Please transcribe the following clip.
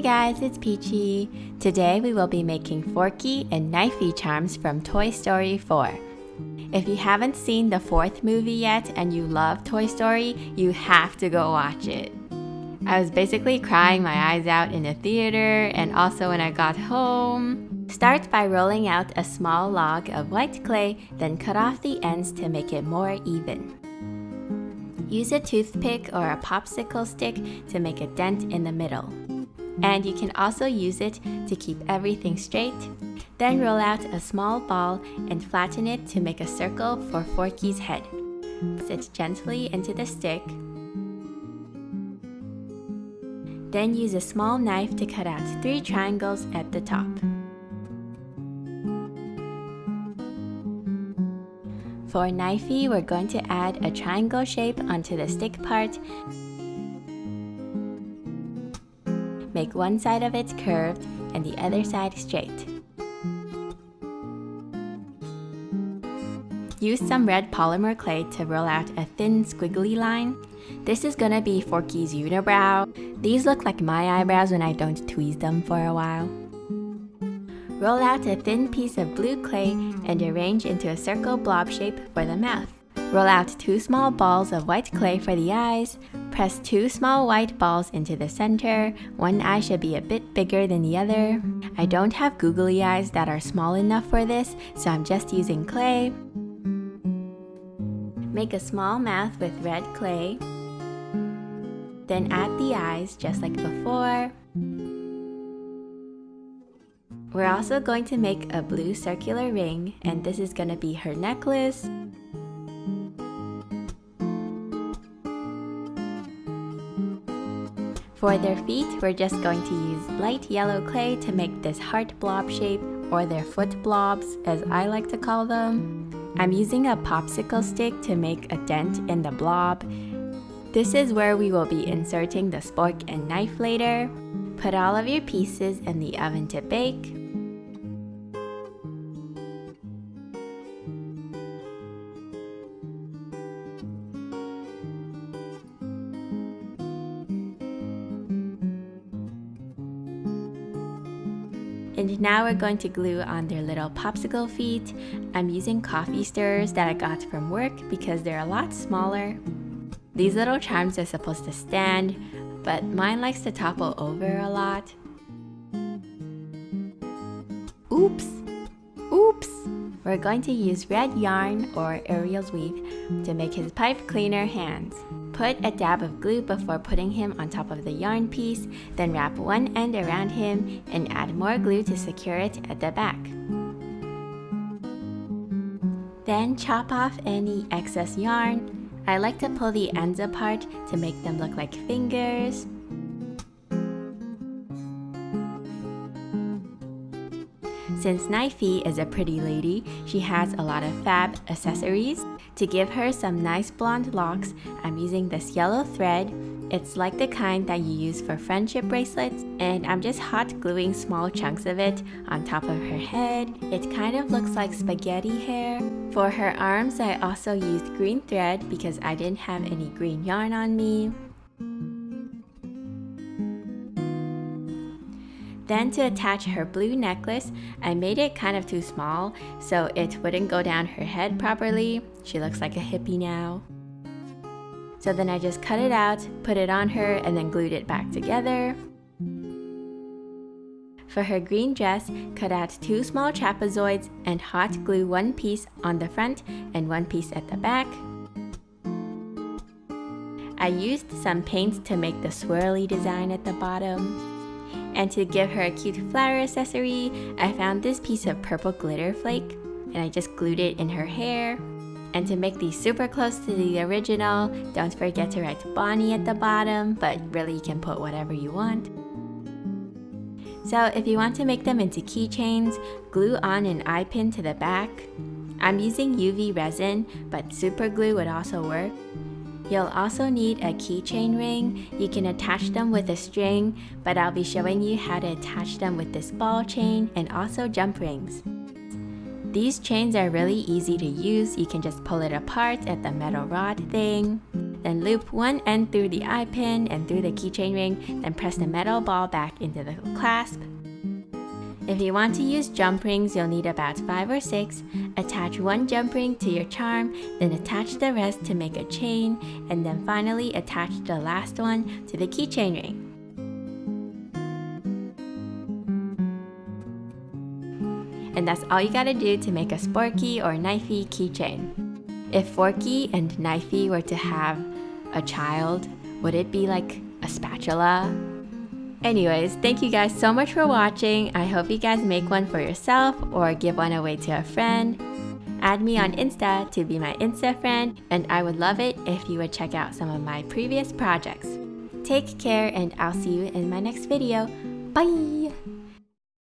guys, it's Peachy. Today we will be making Forky and Knifey charms from Toy Story 4. If you haven't seen the 4th movie yet and you love Toy Story, you have to go watch it. I was basically crying my eyes out in the theater and also when I got home. Start by rolling out a small log of white clay, then cut off the ends to make it more even. Use a toothpick or a popsicle stick to make a dent in the middle. And you can also use it to keep everything straight. Then roll out a small ball and flatten it to make a circle for Forky's head. Sit gently into the stick. Then use a small knife to cut out 3 triangles at the top. For Knifey, we're going to add a triangle shape onto the stick part. Make one side of it curved and the other side straight. Use some red polymer clay to roll out a thin squiggly line. This is gonna be Forky's unibrow. These look like my eyebrows when I don't tweeze them for a while. Roll out a thin piece of blue clay and arrange into a circle blob shape for the mouth. Roll out 2 small balls of white clay for the eyes. Press 2 small white balls into the center. One eye should be a bit bigger than the other. I don't have googly eyes that are small enough for this, so I'm just using clay. Make a small mouth with red clay. Then add the eyes just like before. We're also going to make a blue circular ring, and this is going to be her necklace. For their feet, we're just going to use light yellow clay to make this heart blob shape, or their foot blobs, as I like to call them. I'm using a popsicle stick to make a dent in the blob. This is where we will be inserting the spork and knife later. Put all of your pieces in the oven to bake. And now we're going to glue on their little popsicle feet. I'm using coffee stirrers that I got from work because they're a lot smaller. These little charms are supposed to stand, but mine likes to topple over a lot. Oops! Oops! We're going to use red yarn or Ariel's weave to make his pipe cleaner hands. Put a dab of glue before putting him on top of the yarn piece, then wrap one end around him and add more glue to secure it at the back. Then chop off any excess yarn. I like to pull the ends apart to make them look like fingers. Since Knifey is a pretty lady, she has a lot of fab accessories. To give her some nice blonde locks, I'm using this yellow thread. It's like the kind that you use for friendship bracelets, and I'm just hot gluing small chunks of it on top of her head. It kind of looks like spaghetti hair. For her arms, I also used green thread because I didn't have any green yarn on me. Then to attach her blue necklace, I made it kind of too small so it wouldn't go down her head properly. She looks like a hippie now. So then I just cut it out, put it on her, and then glued it back together. For her green dress, cut out 2 small trapezoids and hot glue one piece on the front and one piece at the back. I used some paint to make the swirly design at the bottom. And to give her a cute flower accessory, I found this piece of purple glitter flake and I just glued it in her hair. And to make these super close to the original, don't forget to write Bonnie at the bottom, but really you can put whatever you want. So if you want to make them into keychains, glue on an eye pin to the back. I'm using UV resin, but super glue would also work. You'll also need a keychain ring. You can attach them with a string, but I'll be showing you how to attach them with this ball chain and also jump rings. These chains are really easy to use. You can just pull it apart at the metal rod thing. then loop one end through the eye pin and through the keychain ring, then press the metal ball back into the clasp. If you want to use jump rings, you'll need about 5 or 6. Attach one jump ring to your charm, then attach the rest to make a chain, and then finally attach the last one to the keychain ring. And that's all you gotta do to make a Forky or Knifey keychain. If Forky and Knifey were to have a child, would it be like a spatula? Anyways, thank you guys so much for watching. I hope you guys make one for yourself or give one away to a friend. Add me on Insta to be my Insta friend, and I would love it if you would check out some of my previous projects. Take care, and I'll see you in my next video. Bye!